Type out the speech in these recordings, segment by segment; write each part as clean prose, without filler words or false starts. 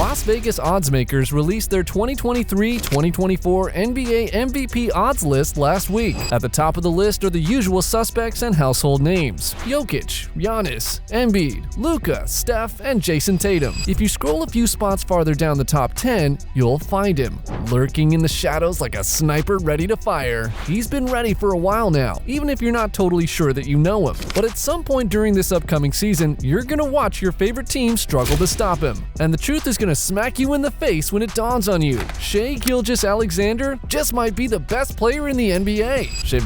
Las Vegas oddsmakers released their 2023-2024 NBA MVP odds list last week. At the top of the list are the usual suspects and household names: Jokic, Giannis, Embiid, Luka, Steph, and Jayson Tatum. If you scroll a few spots farther down the top 10, you'll find him, lurking in the shadows like a sniper ready to fire. He's been ready for a while now, even if you're not totally sure that you know him. But at some point during this upcoming season, you're gonna watch your favorite team struggle to stop him. And the truth is gonna smack you in the face when it dawns on you. Shai Gilgeous-Alexander just might be the best player in the NBA. Shai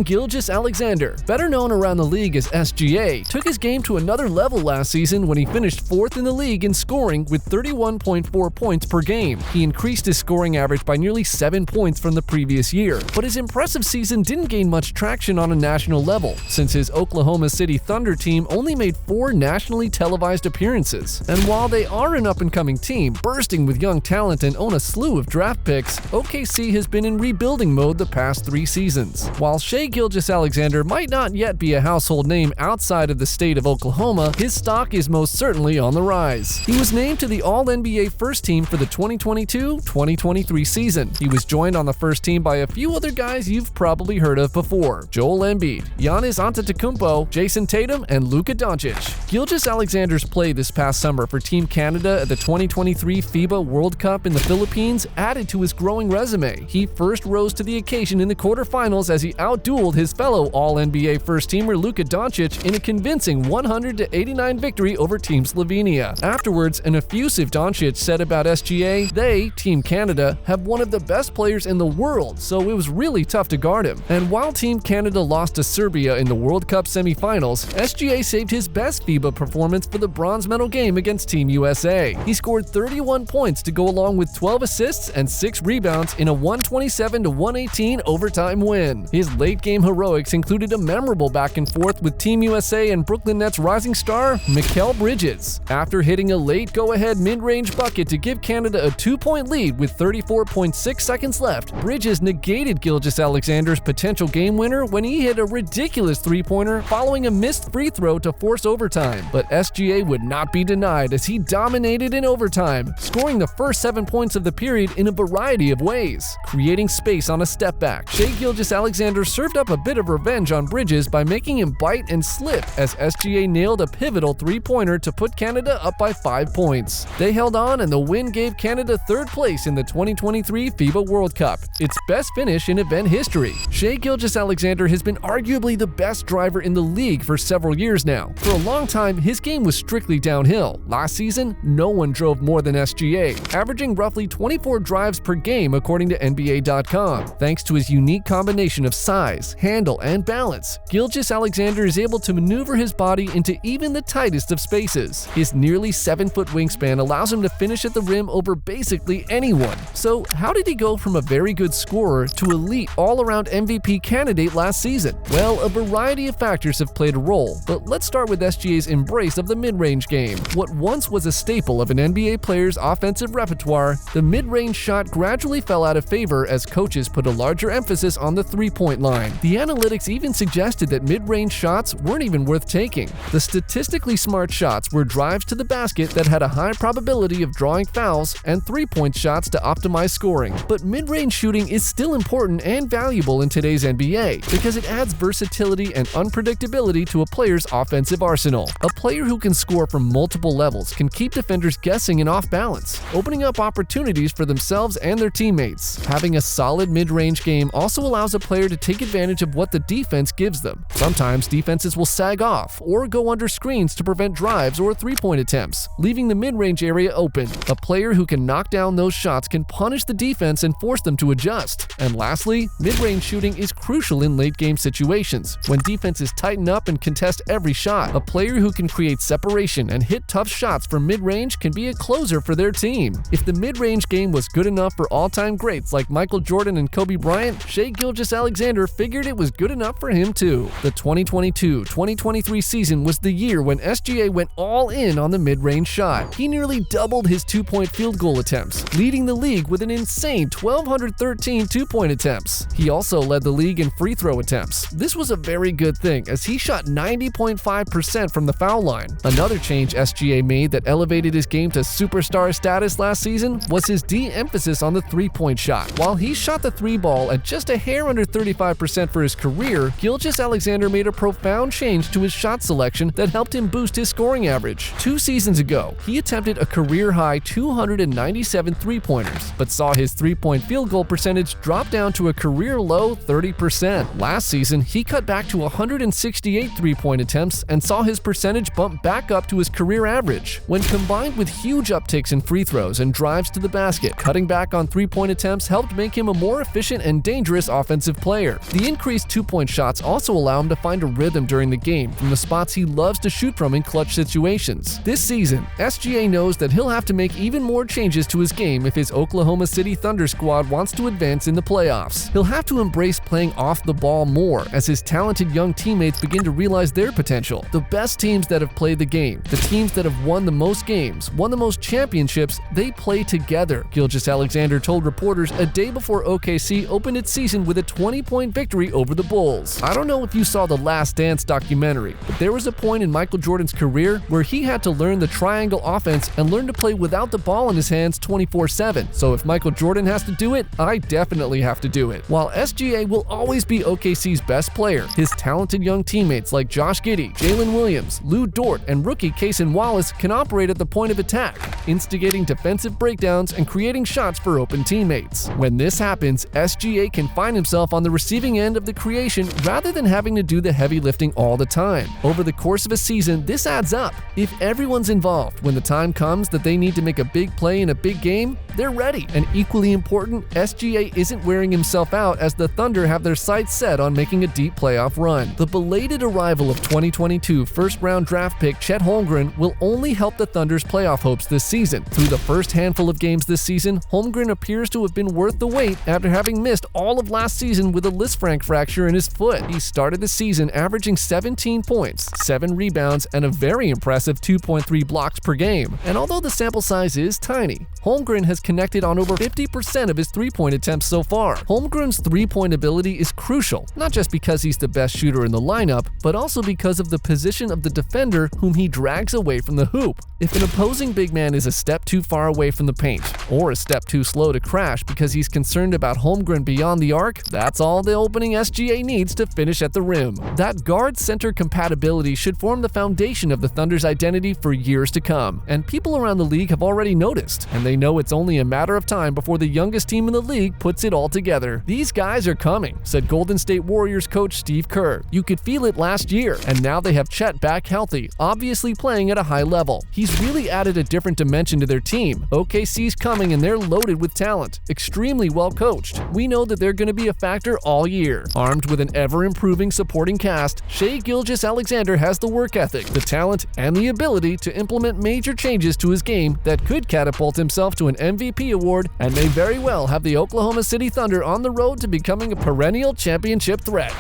Gilgeous-Alexander, better known around the league as SGA, took his game to another level last season when he finished 4th in the league in scoring with 31.4 points per game. He increased his scoring average by nearly 7 points from the previous year. But his impressive season didn't gain much traction on a national level, since his Oklahoma City Thunder team only made 4 nationally televised appearances. And while they are an up-and-coming team, bursting with young talent and own a slew of draft picks, OKC has been in rebuilding mode the past 3 seasons. While Shai Gilgeous-Alexander might not yet be a household name outside of the state of Oklahoma, his stock is most certainly on the rise. He was named to the All-NBA First Team for the 2022-2023 season. He was joined on the first team by a few other guys you've probably heard of before: Joel Embiid, Giannis Antetokounmpo, Jayson Tatum, and Luka Doncic. Gilgeous-Alexander's play this past summer for Team Canada at the 2023 FIBA World Cup in the Philippines added to his growing resume. He first rose to the occasion in the quarterfinals as he outdueled his fellow All-NBA first-teamer Luka Doncic in a convincing 100-89 victory over Team Slovenia. Afterwards, an effusive Doncic said about SGA, "They, Team Canada, have one of the best players in the world, so it was really tough to guard him." And while Team Canada lost to Serbia in the World Cup semifinals, SGA saved his best FIBA performance for the bronze medal game against Team USA. He scored 31 points to go along with 12 assists and 6 rebounds in a 127-118 overtime win. His late-game heroics included a memorable back-and-forth with Team USA and Brooklyn Nets rising star Mikal Bridges. After hitting a late go-ahead mid-range bucket to give Canada a 2-point lead with 34.6 seconds left, Bridges negated Gilgeous-Alexander's potential game winner when he hit a ridiculous three-pointer following a missed free throw to force overtime. But SGA would not be denied as he dominated in overtime, scoring the first 7 points of the period in a variety of ways, creating space on a step back. Shai Gilgeous-Alexander served up a bit of revenge on Bridges by making him bite and slip as SGA nailed a pivotal three-pointer to put Canada up by 5 points. They held on, and the win gave Canada 3rd place in the 2023 FIBA World Cup, its best finish in event history. Shai Gilgeous-Alexander has been arguably the best driver in the league for several years now. For a long time, his game was strictly downhill. Last season, no one drove more than SGA, averaging roughly 24 drives per game according to NBA.com. Thanks to his unique combination of size, handle, and balance, Gilgeous-Alexander is able to maneuver his body into even the tightest of spaces. His nearly 7-foot wingspan allows him to finish at the rim over basically anyone. So how did he go from a very good scorer to elite all-around MVP candidate last season? Well, a variety of factors have played a role, but let's start with SGA's embrace of the mid-range game. What once was a staple of an NBA player's offensive repertoire, the mid-range shot gradually fell out of favor as coaches put a larger emphasis on the three-point line. The analytics even suggested that mid-range shots weren't even worth taking. The statistically smart shots were drives to the basket that had a high probability of drawing fouls and three-point shots to optimize scoring. But mid-range shooting is still important and valuable in today's NBA because it adds versatility and unpredictability to a player's offensive arsenal. A player who can score from multiple levels can keep defenders guessing and off balance, opening up opportunities for themselves and their teammates. Having a solid mid-range game also allows a player to take advantage of what the defense gives them. Sometimes defenses will sag off or go under screens to prevent drives or three-point attempts, leaving the mid-range area open. A player who can knock down those shots can punish the defense and force them to adjust. And lastly, mid-range shooting is crucial in late-game situations. When defenses tighten up and contest every shot, a player who can create separation and hit tough shots from mid-range can be a closer for their team. If the mid-range game was good enough for all-time greats like Michael Jordan and Kobe Bryant, Shai Gilgeous-Alexander figured it was good enough for him too. The 2022-2023 season was the year when SGA went all in on the mid-range shot. He nearly doubled his two-point field goal attempts, leading the league with an insane 1,213 two-point attempts. He also led the league in free throw attempts. This was a very good thing as he shot 90.5% from the foul line. Another change SGA made that elevated his game game to superstar status last season was his de-emphasis on the three-point shot. While he shot the three ball at just a hair under 35% for his career, Gilgeous-Alexander made a profound change to his shot selection that helped him boost his scoring average. 2 seasons ago, he attempted a career-high 297 three-pointers, but saw his three-point field goal percentage drop down to a career-low 30%. Last season, he cut back to 168 three-point attempts and saw his percentage bump back up to his career average. When combined with huge upticks in free throws and drives to the basket, cutting back on three-point attempts helped make him a more efficient and dangerous offensive player. The increased two-point shots also allow him to find a rhythm during the game from the spots he loves to shoot from in clutch situations. This season, SGA knows that he'll have to make even more changes to his game if his Oklahoma City Thunder squad wants to advance in the playoffs. He'll have to embrace playing off the ball more as his talented young teammates begin to realize their potential. The best teams that have played the game, the teams that have won the most games, won the most championships, they play together, Gilgeous-Alexander told reporters a day before OKC opened its season with a 20-point victory over the Bulls. I don't know if you saw the Last Dance documentary, but there was a point in Michael Jordan's career where he had to learn the triangle offense and learn to play without the ball in his hands 24/7. So if Michael Jordan has to do it, I definitely have to do it. While SGA will always be OKC's best player, his talented young teammates like Josh Giddey, Jalen Williams, Lou Dort, and rookie Cason Wallace can operate at the point of attack, instigating defensive breakdowns and creating shots for open teammates. When this happens, SGA can find himself on the receiving end of the creation rather than having to do the heavy lifting all the time. Over the course of a season, this adds up. If everyone's involved, when the time comes that they need to make a big play in a big game, they're ready. And equally important, SGA isn't wearing himself out as the Thunder have their sights set on making a deep playoff run. The belated arrival of 2022 first-round draft pick Chet Holmgren will only help the Thunder's playoff hopes this season. Through the first handful of games this season, Holmgren appears to have been worth the wait after having missed all of last season with a Lisfranc fracture in his foot. He started the season averaging 17 points, 7 rebounds, and a very impressive 2.3 blocks per game. And although the sample size is tiny, Holmgren has connected on over 50% of his three-point attempts so far. Holmgren's three-point ability is crucial, not just because he's the best shooter in the lineup, but also because of the position of the defender whom he drags away from the hoop. If an opposing big man is a step too far away from the paint, or a step too slow to crash because he's concerned about Holmgren beyond the arc, that's all the opening SGA needs to finish at the rim. That guard-center compatibility should form the foundation of the Thunder's identity for years to come, and people around the league have already noticed, and they know it's only a matter of time before the youngest team in the league puts it all together. These guys are coming, said Golden State Warriors coach Steve Kerr. You could feel it last year, and now they have Chet back healthy, obviously playing at a high level. He's really added a different dimension to their team. OKC's coming and they're loaded with talent, extremely well coached. We know that they're going to be a factor all year. Armed with an ever-improving supporting cast, Shai Gilgeous-Alexander has the work ethic, the talent, and the ability to implement major changes to his game that could catapult himself to an MVP award and may very well have the Oklahoma City Thunder on the road to becoming a perennial championship threat.